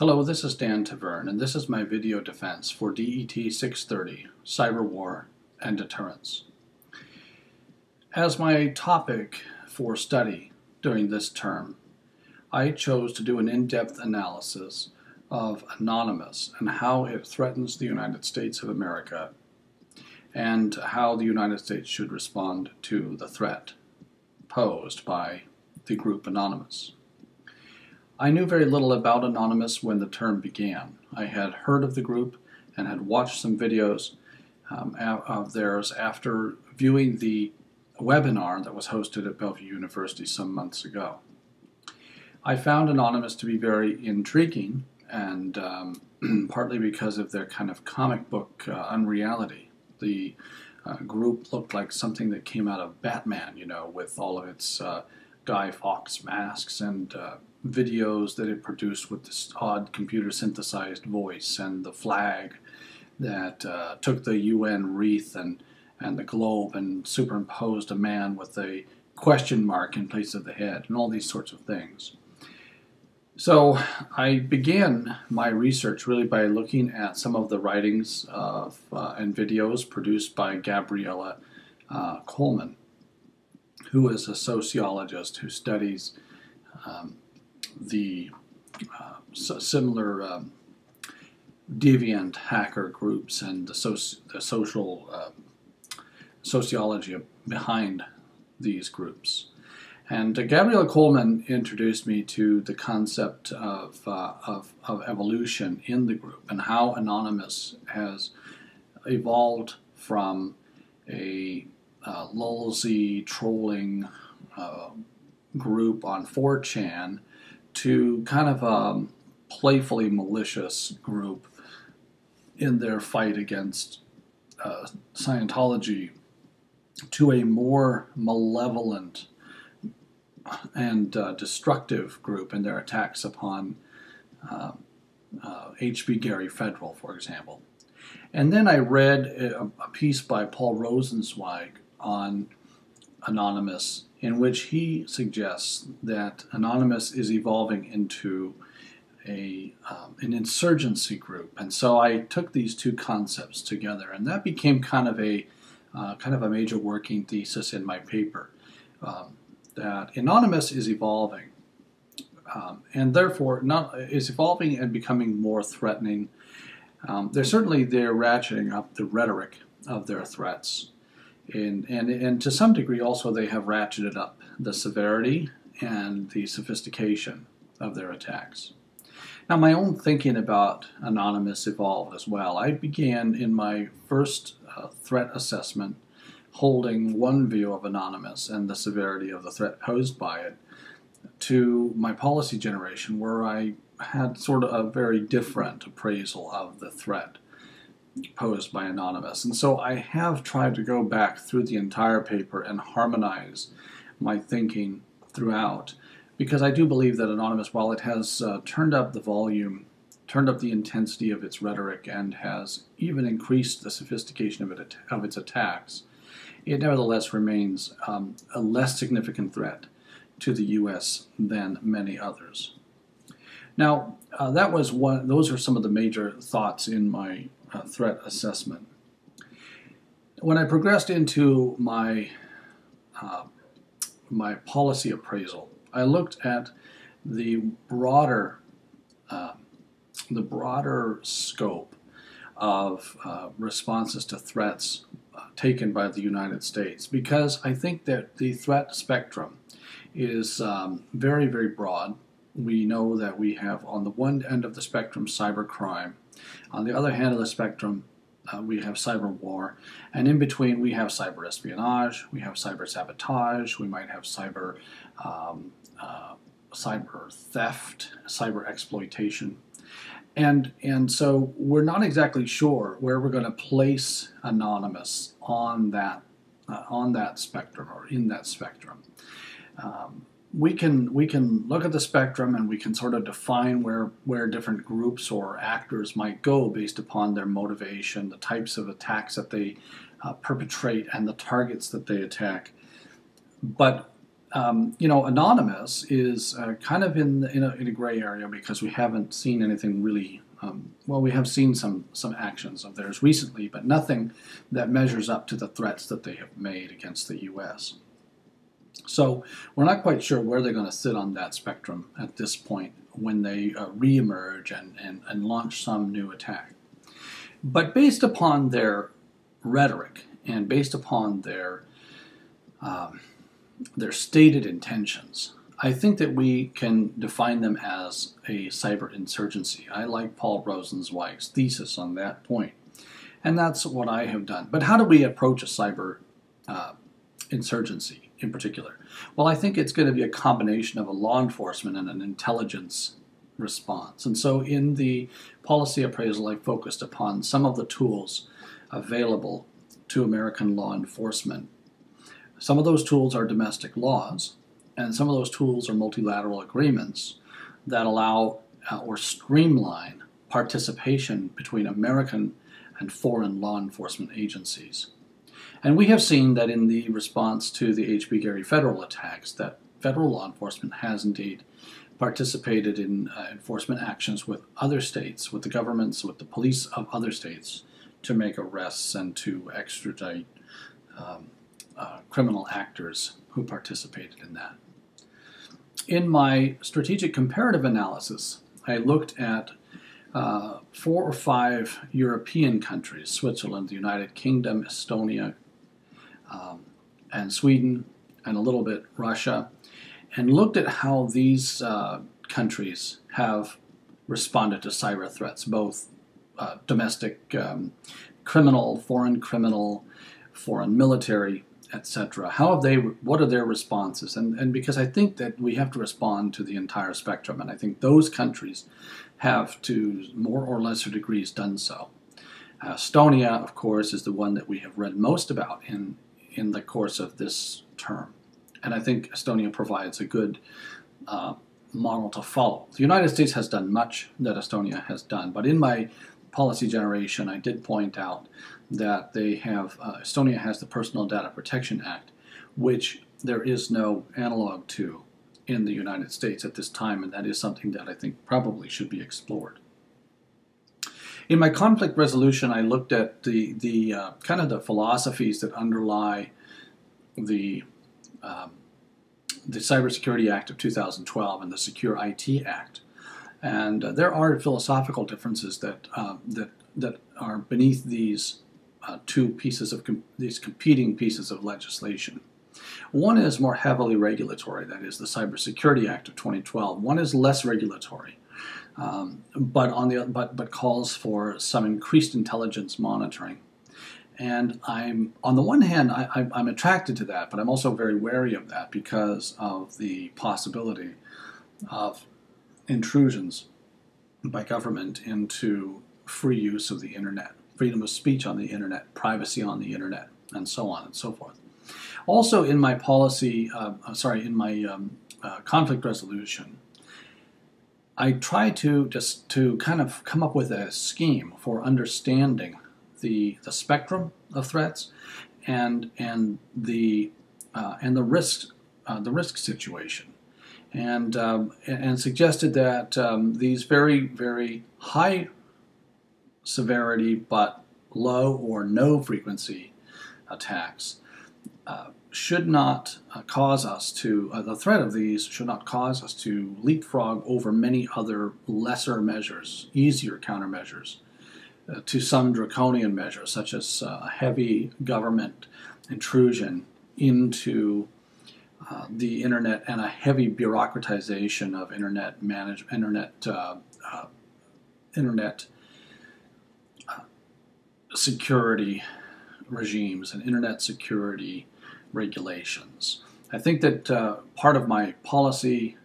Hello, this is Dan Taverne, and this is my video defense for DET630, Cyber War and Deterrence. As my topic for study during this term, I chose to do an in-depth analysis of Anonymous and how it threatens the United States of America and how the United States should respond to the threat posed by the group Anonymous. I knew very little about Anonymous when the term began. I had heard of the group and had watched some videos of theirs after viewing the webinar that was hosted at Bellevue University some months ago. I found Anonymous to be very intriguing, and partly because of their kind of comic book unreality. The group looked like something that came out of Batman, with all of its Guy Fawkes masks and videos that it produced with this odd computer synthesized voice and the flag that took the UN wreath and the globe and superimposed a man with a question mark in place of the head and all these sorts of things. So I began my research really by looking at some of the writings and videos produced by Gabriella Coleman, who is a sociologist who studies the similar deviant hacker groups and the social sociology behind these groups. And Gabriella Coleman introduced me to the concept of evolution in the group and how Anonymous has evolved from a lulzy trolling group on 4chan to kind of a playfully malicious group in their fight against Scientology, to a more malevolent and destructive group in their attacks upon H.B. Gary Federal, for example. And then I read a piece by Paul Rosenzweig on Anonymous, in which he suggests that Anonymous is evolving into an insurgency group. And so I took these two concepts together, and that became kind of a major working thesis in my paper, that Anonymous is evolving, and therefore is evolving and becoming more threatening. They're ratcheting up the rhetoric of their threats. And to some degree also they have ratcheted up the severity and the sophistication of their attacks. Now, my own thinking about Anonymous evolved as well. I began in my first threat assessment holding one view of Anonymous and the severity of the threat posed by it, to my policy generation, where I had sort of a very different appraisal of the threat posed by Anonymous. And so I have tried to go back through the entire paper and harmonize my thinking throughout, because I do believe that Anonymous, while it has turned up the volume, turned up the intensity of its rhetoric, and has even increased the sophistication of its attacks, it nevertheless remains a less significant threat to the U.S. than many others. Now, those are some of the major thoughts in my threat assessment. When I progressed into my policy appraisal, I looked at the broader scope of responses to threats taken by the United States, because I think that the threat spectrum is very, very broad. We know that we have on the one end of the spectrum cybercrime, on the other hand of the spectrum we have cyber war, and in between we have cyber espionage, we have cyber sabotage, we might have cyber theft, cyber exploitation. And so we're not exactly sure where we're going to place Anonymous on that spectrum, or in that spectrum. We can look at the spectrum and we can sort of define where different groups or actors might go based upon their motivation, the types of attacks that they perpetrate, and the targets that they attack. But Anonymous is kind of in a gray area because we haven't seen anything really. We have seen some actions of theirs recently, but nothing that measures up to the threats that they have made against the U.S. So we're not quite sure where they're going to sit on that spectrum at this point when they reemerge and launch some new attack. But based upon their rhetoric and based upon their stated intentions, I think that we can define them as a cyber insurgency. I like Paul Rosenzweig's thesis on that point, and that's what I have done. But how do we approach a cyber insurgency in particular? Well, I think it's going to be a combination of a law enforcement and an intelligence response. And so in the policy appraisal, I focused upon some of the tools available to American law enforcement. Some of those tools are domestic laws, and some of those tools are multilateral agreements that allow or streamline participation between American and foreign law enforcement agencies. And we have seen that in the response to the H.B. Gary federal attacks, that federal law enforcement has indeed participated in enforcement actions with other states, with the governments, with the police of other states, to make arrests and to extradite criminal actors who participated in that. In my strategic comparative analysis, I looked at 4 or 5 European countries: Switzerland, the United Kingdom, Estonia, and Sweden, and a little bit Russia, and looked at how these countries have responded to cyber threats, both domestic criminal, foreign military, etc. What are their responses? And because I think that we have to respond to the entire spectrum, and I think those countries have, to more or lesser degrees, done so. Estonia, of course, is the one that we have read most about in the course of this term. And I think Estonia provides a good model to follow. The United States has done much that Estonia has done, but in my policy generation, I did point out that they have, Estonia has the Personal Data Protection Act, which there is no analog to in the United States at this time, and that is something that I think probably should be explored. In my conflict resolution, I looked at the kind of the philosophies that underlie the Cybersecurity Act of 2012 and the Secure IT Act, and there are philosophical differences that are beneath these these competing pieces of legislation. One is more heavily regulatory, that is the Cybersecurity Act of 2012. One is less regulatory, but calls for some increased intelligence monitoring. And on the one hand, I'm attracted to that, but I'm also very wary of that because of the possibility of intrusions by government into free use of the internet, freedom of speech on the internet, privacy on the internet, and so on and so forth. Also, in my conflict resolution, I try to kind of come up with a scheme for understanding the spectrum of threats and the risk situation, and suggested that these very, very high severity but low or no frequency attacks should not cause us to, the threat of these should not cause us to leapfrog over many other lesser measures, easier countermeasures, to some draconian measures, such as heavy government intrusion into the internet and a heavy bureaucratization of internet security regimes and internet security regulations. I think that part of my policy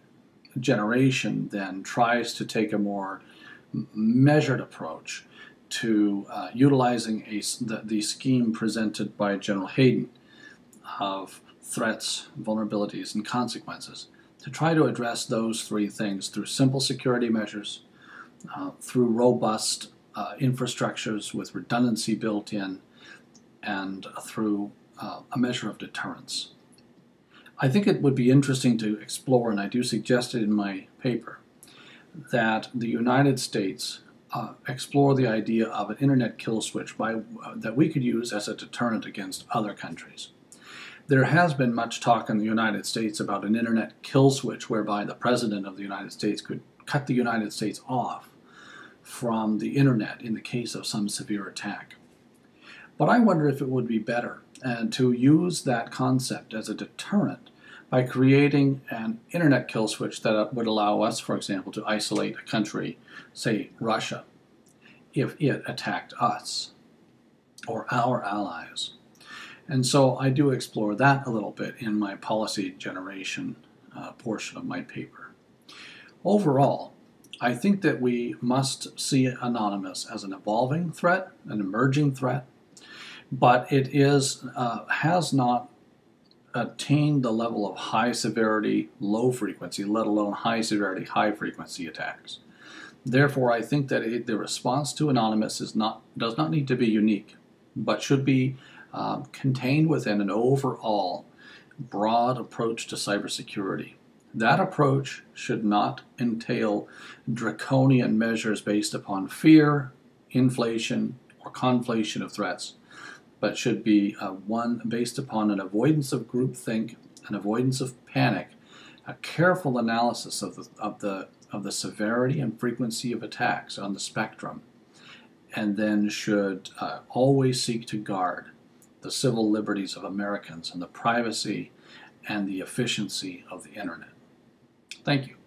generation then tries to take a more measured approach to utilizing the scheme presented by General Hayden of threats, vulnerabilities, and consequences, to try to address those three things through simple security measures, through robust infrastructures with redundancy built in, and through a measure of deterrence. I think it would be interesting to explore, and I do suggest it in my paper, that the United States explore the idea of an internet kill switch that we could use as a deterrent against other countries. There has been much talk in the United States about an internet kill switch whereby the President of the United States could cut the United States off from the internet in the case of some severe attack. But I wonder if it would be better to use that concept as a deterrent by creating an internet kill switch that would allow us, for example, to isolate a country, say Russia, if it attacked us or our allies. And so I do explore that a little bit in my policy generation portion of my paper. Overall, I think that we must see Anonymous as an evolving threat, an emerging threat, but it has not attained the level of high severity, low frequency, let alone high severity, high frequency attacks. Therefore, I think that the response to Anonymous does not need to be unique, but should be contained within an overall broad approach to cybersecurity. That approach should not entail draconian measures based upon fear, inflation, or conflation of threats, but should be one based upon an avoidance of groupthink, an avoidance of panic, a careful analysis of the severity and frequency of attacks on the spectrum, and then should always seek to guard the civil liberties of Americans and the privacy and the efficiency of the internet. Thank you.